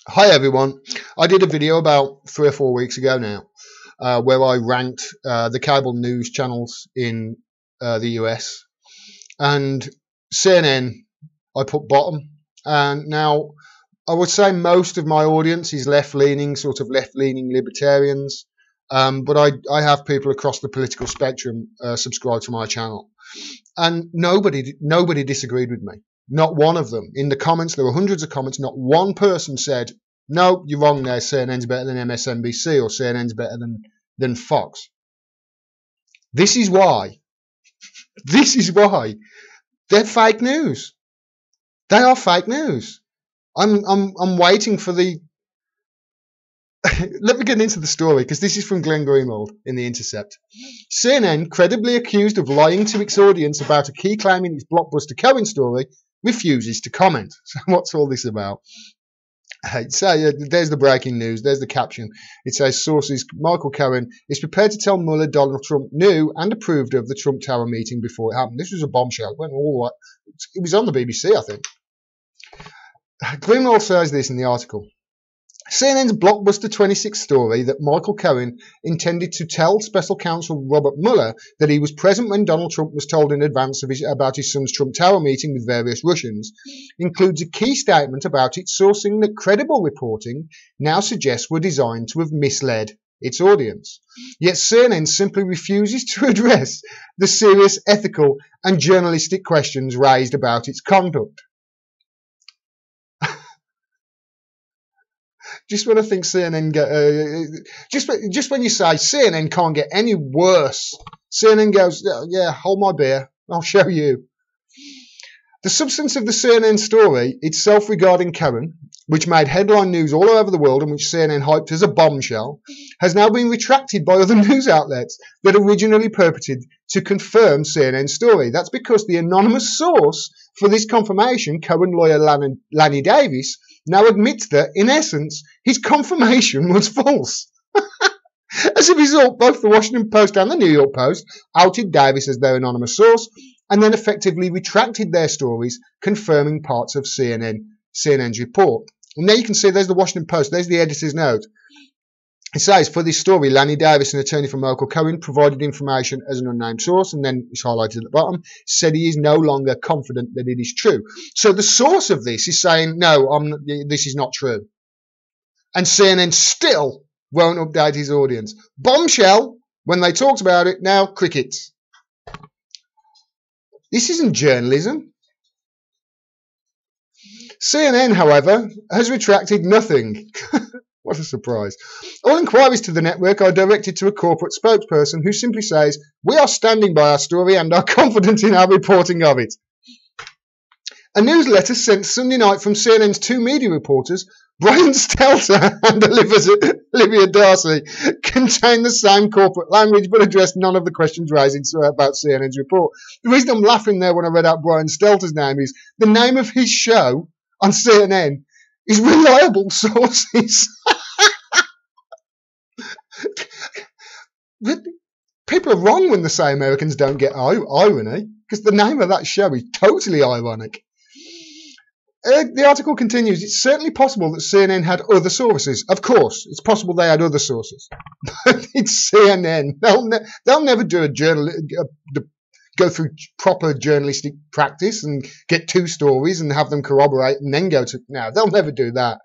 Hi everyone. I did a video about 3 or 4 weeks ago now where I ranked the cable news channels in the US, and CNN I put bottom. And now I would say most of my audience is left-leaning, sort of left-leaning libertarians, but I have people across the political spectrum subscribe to my channel, and nobody disagreed with me. Not one of them. In the comments, there were hundreds of comments. Not one person said, no, you're wrong there. CNN's better than MSNBC, or CNN's better than Fox. This is why. This is why. They're fake news. They are fake news. I'm waiting for the... Let me get into the story, because this is from Glenn Greenwald in The Intercept. CNN, credibly accused of lying to its audience about a key claim in its blockbuster Cohen story, refuses to comment. So what's all this about? So there's the breaking news. There's the caption. It says, sources, Michael Cohen is prepared to tell Mueller Donald Trump knew and approved of the Trump Tower meeting before it happened. This was a bombshell. It was on the BBC, I think. Greenwald says this in the article. CNN's blockbuster 26 story that Michael Cohen intended to tell special counsel Robert Mueller that he was present when Donald Trump was told in advance about his son's Trump Tower meeting with various Russians includes a key statement about its sourcing that credible reporting now suggests were designed to have misled its audience. Yet CNN simply refuses to address the serious ethical and journalistic questions raised about its conduct. Just when I think CNN just when you say CNN can't get any worse, CNN goes, yeah, hold my beer, I'll show you. The substance of the CNN story itself regarding Cohen, which made headline news all over the world and which CNN hyped as a bombshell, has now been retracted by other news outlets that originally purported to confirm CNN's story. That's because the anonymous source for this confirmation, Cohen lawyer Lanny Davis, now admits that, in essence, his confirmation was false. As a result, both the Washington Post and the New York Post outed Davis as their anonymous source and then effectively retracted their stories, confirming parts of CNN's report. And there you can see there's the Washington Post, there's the editor's note. It says, for this story, Lanny Davis, an attorney for Michael Cohen, provided information as an unnamed source, and then it's highlighted at the bottom, said he is no longer confident that it is true. So the source of this is saying, no, this is not true. And CNN still won't update his audience. Bombshell, when they talked about it, now crickets. This isn't journalism. CNN, however, has retracted nothing. What a surprise. All inquiries to the network are directed to a corporate spokesperson who simply says, we are standing by our story and are confident in our reporting of it. A newsletter sent Sunday night from CNN's two media reporters, Brian Stelter and Olivia Darcy, contained the same corporate language but addressed none of the questions raised about CNN's report. The reason I'm laughing there when I read out Brian Stelter's name is the name of his show on CNN is Reliable Sources. People are wrong when they say Americans don't get irony, because the name of that show is totally ironic. The article continues, it's certainly possible that CNN had other sources. Of course, it's possible they had other sources. But it's CNN. They'll never do go through proper journalistic practice and get two stories and have them corroborate and then go to... No, they'll never do that.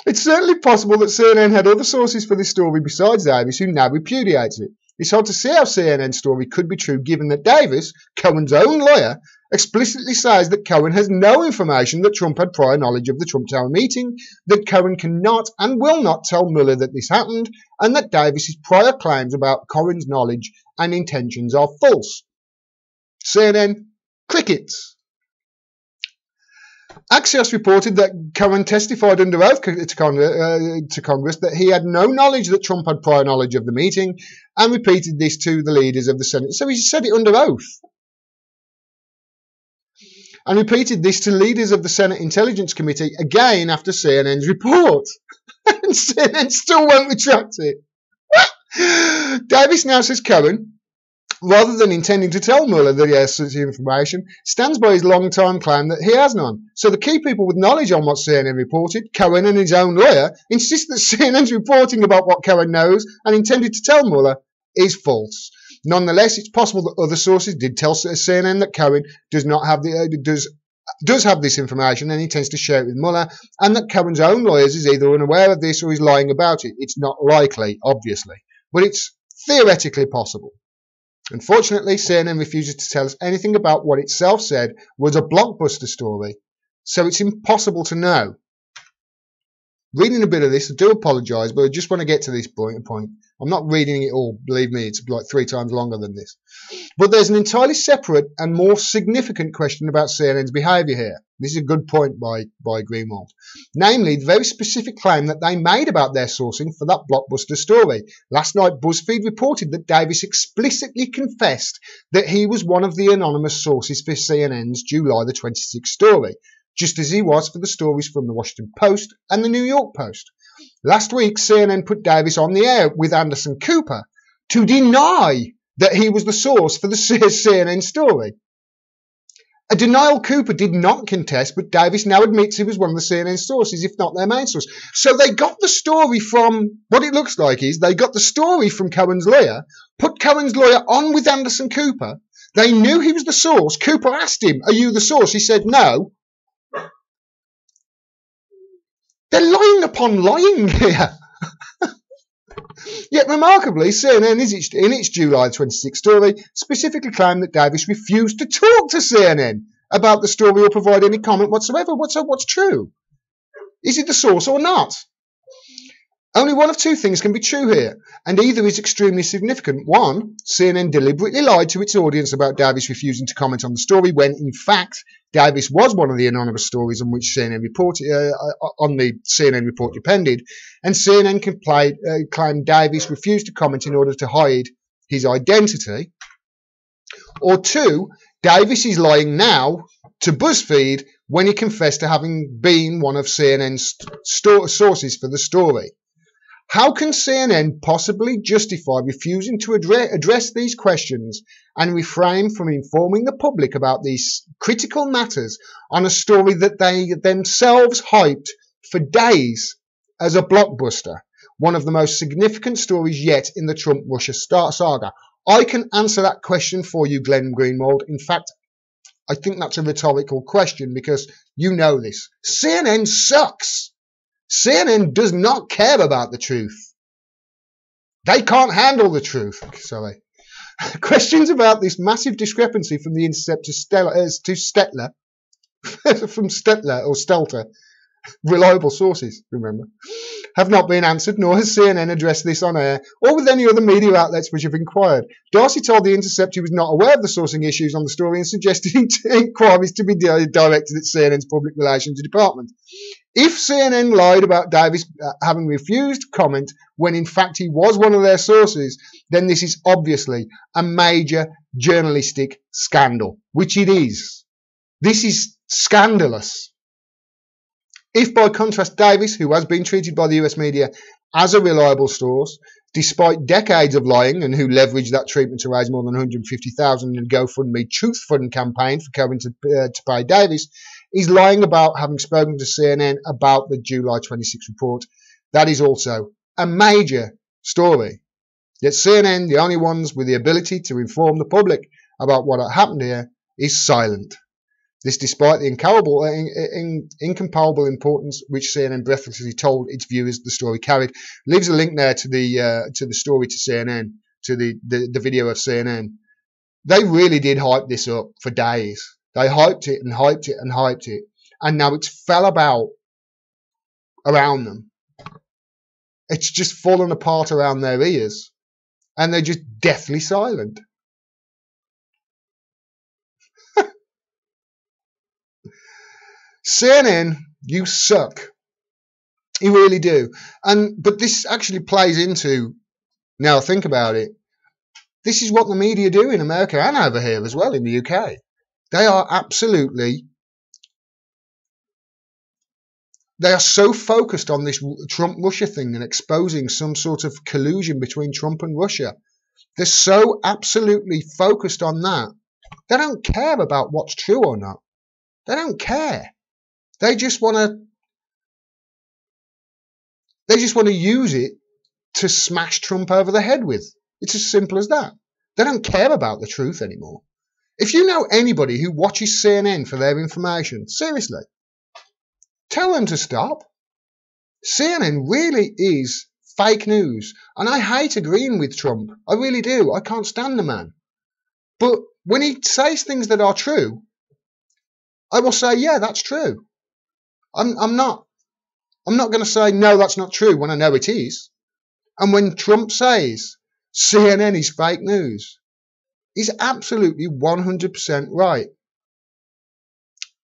It's certainly possible that CNN had other sources for this story besides Davis, who now repudiates it. It's hard to see how CNN's story could be true given that Davis, Cohen's own lawyer, explicitly says that Cohen has no information that Trump had prior knowledge of the Trump Tower meeting, that Cohen cannot and will not tell Mueller that this happened, and that Davis's prior claims about Cohen's knowledge and intentions are false. CNN, crickets. Axios reported that Cohen testified under oath to Congress that he had no knowledge that Trump had prior knowledge of the meeting and repeated this to the leaders of the Senate. So he said it under oath. And repeated this to leaders of the Senate Intelligence Committee again after CNN's report. And CNN still won't retract it. Davis now says Cohen rather than intending to tell Mueller that he has such information, stands by his long-time claim that he has none. So the key people with knowledge on what CNN reported, Cohen and his own lawyer, insist that CNN's reporting about what Cohen knows and intended to tell Mueller is false. Nonetheless, it's possible that other sources did tell CNN that Cohen does have this information and intends to share it with Mueller, and that Cohen's own lawyers is either unaware of this or is lying about it. It's not likely, obviously, but it's theoretically possible. Unfortunately, CNN refuses to tell us anything about what itself said was a blockbuster story, so it's impossible to know. Reading a bit of this, I do apologise, but I just want to get to this point. I'm not reading it all, believe me, it's like 3 times longer than this. But there's an entirely separate and more significant question about CNN's behaviour here. This is a good point by Greenwald. Namely, the very specific claim that they made about their sourcing for that blockbuster story. Last night, BuzzFeed reported that Davis explicitly confessed that he was one of the anonymous sources for CNN's July the 26th story, just as he was for the stories from the Washington Post and the New York Post. Last week, CNN put Davis on the air with Anderson Cooper to deny that he was the source for the CNN story. A denial Cooper did not contest, but Davis now admits he was one of the CNN sources, if not their main source. So they got the story from, what it looks like is, they got the story from Cohen's lawyer, put Cohen's lawyer on with Anderson Cooper. They knew he was the source. Cooper asked him, "Are you the source?" He said no. They're lying upon lying here. Yet remarkably, CNN, in its July 26 story, specifically claimed that Davis refused to talk to CNN about the story or provide any comment whatsoever. What's true? Is he the source or not? Only one of two things can be true here, and either is extremely significant. One, CNN deliberately lied to its audience about Davis refusing to comment on the story when, in fact, Davis was one of the anonymous stories on which CNN report depended, and CNN claimed Davis refused to comment in order to hide his identity. Or two, Davis is lying now to BuzzFeed when he confessed to having been one of CNN's sources for the story. How can CNN possibly justify refusing to address these questions and refrain from informing the public about these critical matters on a story that they themselves hyped for days as a blockbuster, one of the most significant stories yet in the Trump-Russia saga? I can answer that question for you, Glenn Greenwald. In fact, I think that's a rhetorical question because you know this. CNN sucks. CNN does not care about the truth. They can't handle the truth. Sorry. Questions about this massive discrepancy from The Intercept to Stelter, from Stelter or Stelter, reliable sources, remember, have not been answered, nor has CNN addressed this on air or with any other media outlets which have inquired. Darcy told The Intercept he was not aware of the sourcing issues on the story and suggested inquiries to be directed at CNN's public relations department. If CNN lied about Davis having refused comment when in fact he was one of their sources, then this is obviously a major journalistic scandal, which it is. This is scandalous. If, by contrast, Davis, who has been treated by the US media as a reliable source, despite decades of lying and who leveraged that treatment to raise more than $150,000 in a GoFundMe Truth Fund campaign for Cohen to pay Davis, is lying about having spoken to CNN about the July 26 report, that is also a major story. Yet CNN, the only ones with the ability to inform the public about what had happened here, is silent. This despite the incomparable importance which CNN breathlessly told its viewers the story carried. Leaves a link there to the story to CNN, to the video of CNN. They really did hype this up for days. They hyped it and hyped it and hyped it, and now it's fell about around them. It's just fallen apart around their ears, and they're just deathly silent. CNN, you suck. You really do. But this actually plays into, now think about it, this is what the media do in America and over here as well in the UK. They are so focused on this Trump-Russia thing and exposing some sort of collusion between Trump and Russia They're so absolutely focused on that. They don't care about what's true or not. They don't care. They just want to use it to smash Trump over the head with. It's as simple as that. They don't care about the truth anymore. If you know anybody who watches CNN for their information, seriously, tell them to stop. CNN really is fake news. And I hate agreeing with Trump. I really do. I can't stand the man. But when he says things that are true, I will say, yeah, that's true. I'm not going to say, no, that's not true when I know it is. And when Trump says CNN is fake news, he's absolutely 100% right.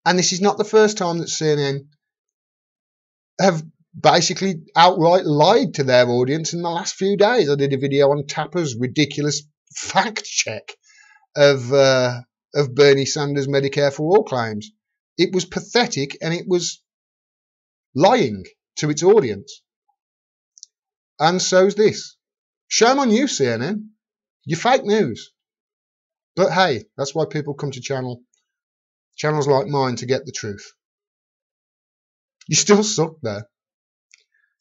And this is not the first time that CNN have basically outright lied to their audience in the last few days. I did a video on Tapper's ridiculous fact check of Bernie Sanders' Medicare for All claims. It was pathetic and it was lying to its audience. And so's this. Shame on you, CNN. You're fake news. But hey, that's why people come to channels like mine to get the truth. You still suck there.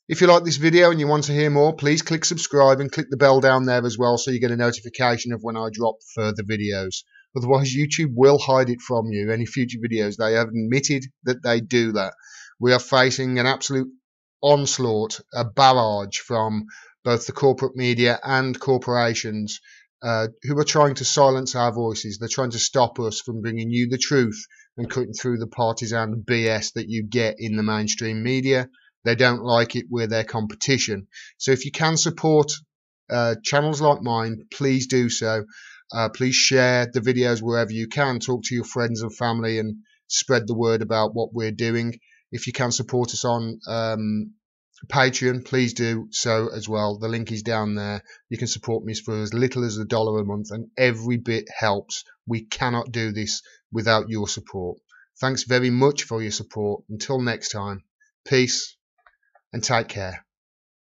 If you like this video and you want to hear more, please click subscribe and click the bell down there as well so you get a notification of when I drop further videos. Otherwise, YouTube will hide it from you, any future videos. They have admitted that they do that. We are facing an absolute onslaught, a barrage from both the corporate media and corporations who are trying to silence our voices. They're trying to stop us from bringing you the truth and cutting through the partisan BS that you get in the mainstream media. They don't like it. We're their competition. So if you can support channels like mine, please do so. Please share the videos wherever you can. Talk to your friends and family and spread the word about what we're doing. If you can support us on Patreon, please do so as well. The link is down there. You can support me for as little as $1 a month, and every bit helps. We cannot do this without your support. Thanks very much for your support. Until next time, peace and take care.